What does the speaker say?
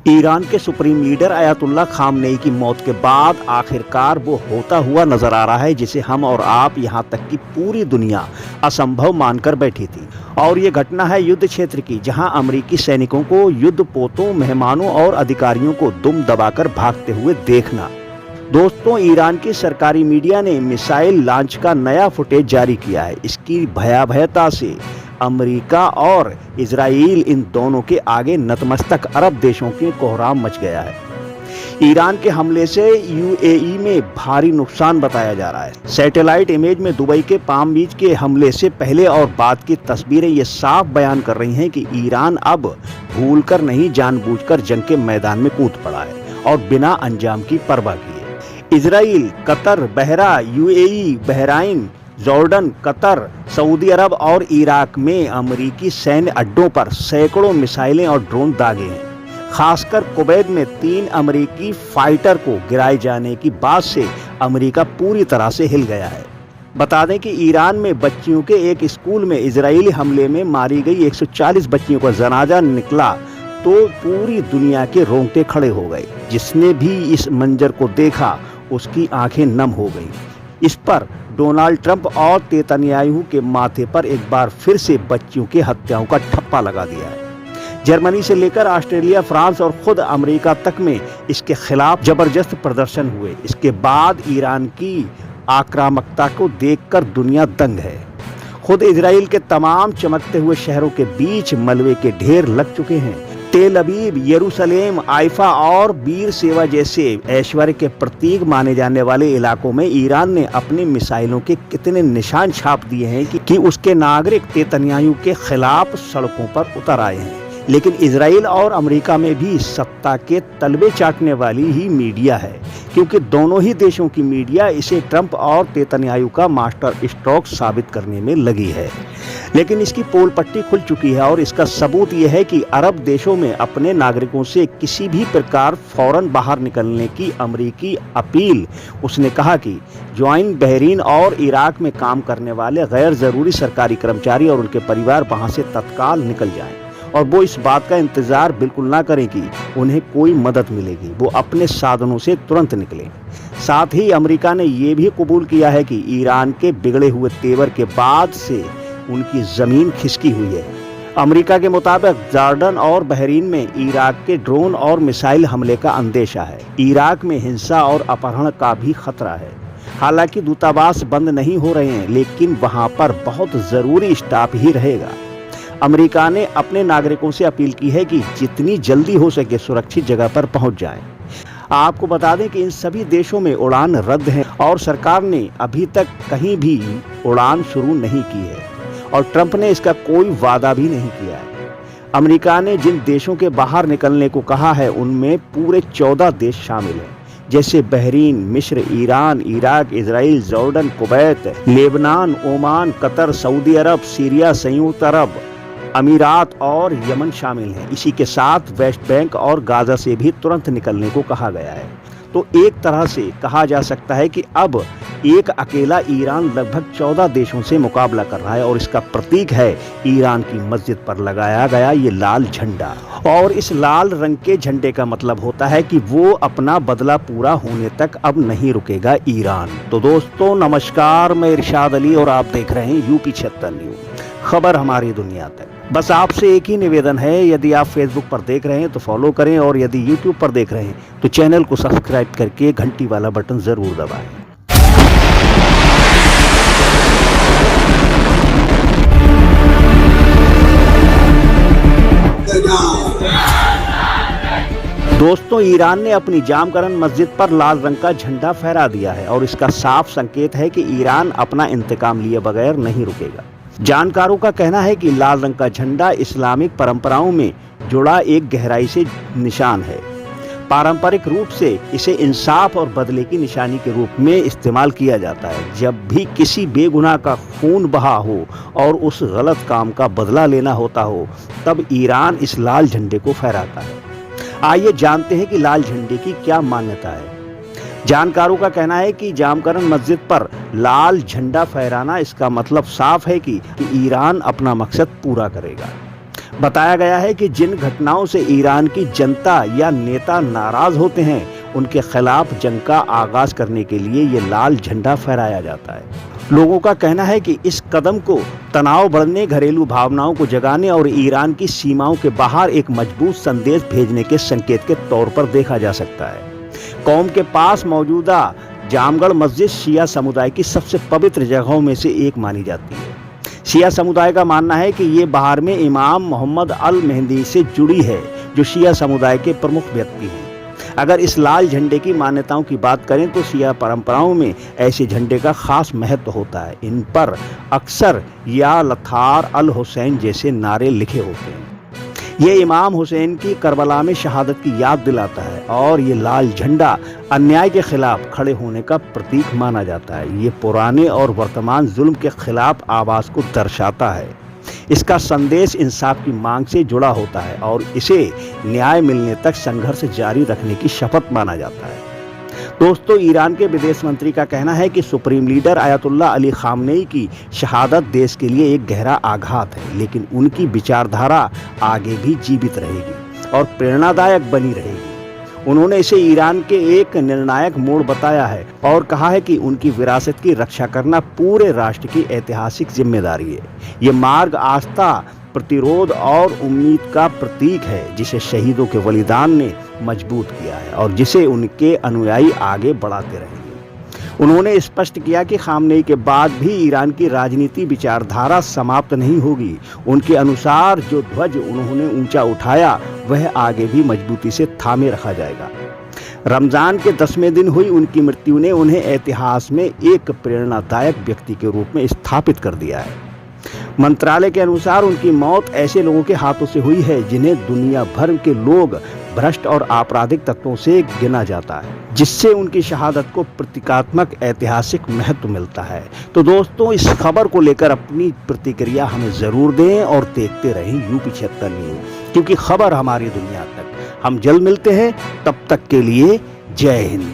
Iran के supreme leader Ayatollah Khamenei की मौत के बाद आखिरकार वो होता हुआ नजर आ रहा है जिसे हम और आप यहाँ तक कि पूरी दुनिया असंभव मानकर बैठी थी। और ये घटना है युद्ध क्षेत्र की, जहां अमेरिकी सैनिकों को युद्धपोतों, मेहमानों और अधिकारियों को दुम दबाकर भागते हुए देखना। दोस्तों, ईरान की सरकारी मीडिया ने मिसाइल लॉन्च का नया फुटेज जारी किया है। इसकी भयावहता से अमेरिका और इजराइल इन दोनों के आगे नतमस्तक अरब देशों के कोहराम मच गया है। ईरान के हमले से यूएई में भारी नुकसान बताया जा रहा है। सैटेलाइट इमेज में दुबई के पाम बीच के हमले से पहले और बाद की तस्वीरें ये साफ बयान कर रही हैं कि ईरान अब भूलकर नहीं, जानबूझकर जंग के मैदान में कूद पड़ा है और बिना अंजाम की परवाह किए। इजराइल, कतर, बहरा, UAE, Bahrain, Jordan, Qatar, Saudi Arabia और इराक में अमेरिकी सैन्य अड्डों पर सैकड़ों मिसाइलें और ड्रोन दागे हैं। खासकर कुवैत में 3 अमेरिकी फाइटर को गिराए जाने की बात से अमेरिका पूरी तरह से हिल गया है। बता दें कि ईरान में बच्चियों के एक स्कूल में इजरायली हमले में मारी गई 140 बच्चियों का जनाजा निकला तो पूरी दुनिया के रोंगटे खड़े हो गए। जिसने भी इस मंजर को देखा उसकी आंखें नम हो गई। इस पर डोनाल्ड ट्रंप और नेतन्याहू के माथे पर एक बार फिर से बच्चियों की हत्याओं का ठप्पा लगा दिया है। जर्मनी से लेकर ऑस्ट्रेलिया, फ्रांस और खुद अमेरिका तक में इसके खिलाफ जबरदस्त प्रदर्शन हुए। इसके बाद ईरान की आक्रामकता को देखकर दुनिया दंग है। खुद इजराइल के तमाम चमकते हुए शहरों के बीच मलबे के ढेर लग चुके हैं। तेल अवीव, यरूशलेम, आइफा और बीर सेवा जैसे ऐश्वर्य के प्रतीक माने जाने वाले इलाकों में ईरान ने अपनी मिसाइलों के कितने निशान छाप दिए हैं कि उसके नागरिक नेतन्याहू के खिलाफ सड़कों पर उतर आए हैं। लेकिन इजराइल और अमेरिका में भी सत्ता के तलबे चाटने वाली ही मीडिया है, क्योंकि दोनों ही देशों की मीडिया इसे ट्रंप और नेतन्याहू का मास्टर स्ट्रोक साबित करने में लगी है। लेकिन इसकी पोल पट्टी खुल चुकी है और इसका सबूत यह है कि अरब देशों में अपने नागरिकों से किसी भी प्रकार फौरन बाहर निकलने की अमेरिकी अपील। उसने कहा कि ज्वाइन बहरीन और इराक में काम करने वाले गैर जरूरी सरकारी कर्मचारी और उनके परिवार वहां से तत्काल निकल जाएं और वो इस बात का इंतजार बिल्कुल ना करें कि उन्हें कोई मदद मिलेगी। वो अपने साधनों से तुरंत निकलें। साथ ही अमेरिका ने ये भी कबूल किया है कि ईरान के बिगड़े हुए तेवर के बाद से उनकी जमीन खिसकी हुई है। अमेरिका के मुताबिक जॉर्डन और बहरीन में इराक के ड्रोन और मिसाइल हमले का अंदेशा है। इराक में हिंसा और अपहरण का भी खतरा है। हालांकि दूतावास बंद नहीं हो रहे हैं, लेकिन वहां पर बहुत जरूरी स्टाफ ही रहेगा। अमेरिका ने अपने नागरिकों से अपील की है कि जितनी जल्दी हो सके सुरक्षित जगह पर पहुंच जाएं। आपको बता दें कि इन सभी देशों में उड़ान रद्द है और सरकार ने अभी तक कहीं भी उड़ान शुरू नहीं की है और ट्रंप ने इसका कोई वादा भी नहीं किया है। अमेरिका ने जिन देशों के बाहर निकलने को कहा है उनमें पूरे 14 देश शामिल हैं, जैसे बहरीन, मिस्र, Iran, Iraq, Israel, Jordan, Kuwait, Lebanon, Oman, Qatar, Saudi Arabia, Syria, संयुक्त अरब अमीरात और यमन शामिल हैं। इसी के साथ वेस्ट बैंक और गाजा से भी तुरंत निकलने को कहा गया है। तो एक तरह से कहा जा सकता है कि अब एक अकेला ईरान लगभग 14 देशों से मुकाबला कर रहा है और इसका प्रतीक है ईरान की मस्जिद पर लगाया गया ये लाल झंडा। और इस लाल रंग के झंडे का मतलब होता है कि वो अपना बदला पूरा होने तक अब नहीं रुकेगा ईरान। तो दोस्तों नमस्कार, मैं इरशाद अली और आप देख रहे हैं यूपी 76 न्यूज़, खबर हमारी दुनिया तक। बस आपसे एक ही निवेदन है, यदि आप फेसबुक पर देख रहे हैं तो फॉलो करें और यदि यूट्यूब पर देख रहे हैं तो चैनल को सब्सक्राइब करके घंटी वाला बटन जरूर दबाएं। दोस्तों, ईरान ने अपनी जामकरन मस्जिद पर लाल रंग का झंडा फहरा दिया है और इसका साफ संकेत है कि ईरान अपना इंतकाम लिए बगैर नहीं रुकेगा। जानकारों का कहना है कि लाल रंग का झंडा इस्लामिक परंपराओं में जुड़ा एक गहराई से निशान है। पारंपरिक रूप से इसे इंसाफ और बदले की निशानी के रूप में इस्तेमाल किया जाता है। जब भी किसी बेगुनाह का खून बहा हो और उस गलत काम का बदला लेना होता हो, तब ईरान इस लाल झंडे को फहराता है। आइए जानते हैं कि लाल झंडे की क्या मान्यता है। जानकारों का कहना है कि जामकरन मस्जिद पर लाल झंडा फहराना इसका मतलब साफ है कि ईरान अपना मकसद पूरा करेगा। बताया गया है कि जिन घटनाओं से ईरान की जनता या नेता नाराज होते हैं, उनके खिलाफ जंग का आगाज करने के लिए ये लाल झंडा फहराया जाता है। लोगों का कहना है कि इस कदम को तनाव बढ़ने, घरेलू भावनाओं को जगाने और ईरान की सीमाओं के बाहर एक मजबूत संदेश भेजने के संकेत के तौर पर देखा जा सकता है। कौम के पास मौजूदा जामगढ़ मस्जिद शिया समुदाय की सबसे पवित्र जगहों में से एक मानी जाती है। शिया समुदाय का मानना है कि ये बाहर में इमाम मोहम्मद अल मेहदी से जुड़ी है, जो शिया समुदाय के प्रमुख व्यक्ति हैं। अगर इस लाल झंडे की मान्यताओं की बात करें तो शिया परंपराओं में ऐसे झंडे का खास महत्व होता है। इन पर अक्सर या लथार अल हुसैन जैसे नारे लिखे होते हैं। ये इमाम हुसैन की करबला में शहादत की याद दिलाता है और ये लाल झंडा अन्याय के खिलाफ खड़े होने का प्रतीक माना जाता है। ये पुराने और वर्तमान जुल्म के खिलाफ आवाज को दर्शाता है। इसका संदेश इंसाफ की मांग से जुड़ा होता है और इसे न्याय मिलने तक संघर्ष जारी रखने की शपथ माना जाता है। दोस्तों, ईरान के विदेश मंत्री का कहना है कि supreme leader Ayatollah Ali Khamenei की शहादत देश के लिए एक गहरा आघात है, लेकिन उनकी विचारधारा आगे भी जीवित रहेगी और प्रेरणादायक बनी रहेगी। उन्होंने इसे ईरान के एक निर्णायक मोड़ बताया है और कहा है कि उनकी विरासत की रक्षा करना पूरे राष्ट्र की ऐतिहासिक जिम्मेदारी है। ये मार्ग आस्था, प्रतिरोध और उम्मीद का प्रतीक है, जिसे शहीदों के बलिदान ने मजबूत किया है और जिसे उनके अनुयायी आगे बढ़ाते रहेंगे। उन्होंने स्पष्ट किया कि खामनेई के बाद भी ईरान की राजनीति विचारधारा समाप्त नहीं होगी। उनके अनुसार जो ध्वज उन्होंने ऊंचा उठाया, वह आगे भी मजबूती से थामे रखा जाएगा। रमजान के 10वें दिन हुई उनकी मृत्यु ने उन्हें इतिहास में एक प्रेरणादायक व्यक्ति के रूप में स्थापित कर दिया है। मंत्रालय के अनुसार उनकी मौत ऐसे लोगों के हाथों से हुई है जिन्हें दुनिया भर के लोग भ्रष्ट और आपराधिक तत्वों से गिना जाता है, जिससे उनकी शहादत को प्रतीकात्मक ऐतिहासिक महत्व मिलता है। तो दोस्तों, इस खबर को लेकर अपनी प्रतिक्रिया हमें जरूर दें और देखते रहें यूपी 76 न्यूज़, क्योंकि खबर हमारी दुनिया तक। हम जल्द मिलते हैं, तब तक के लिए जय हिंद।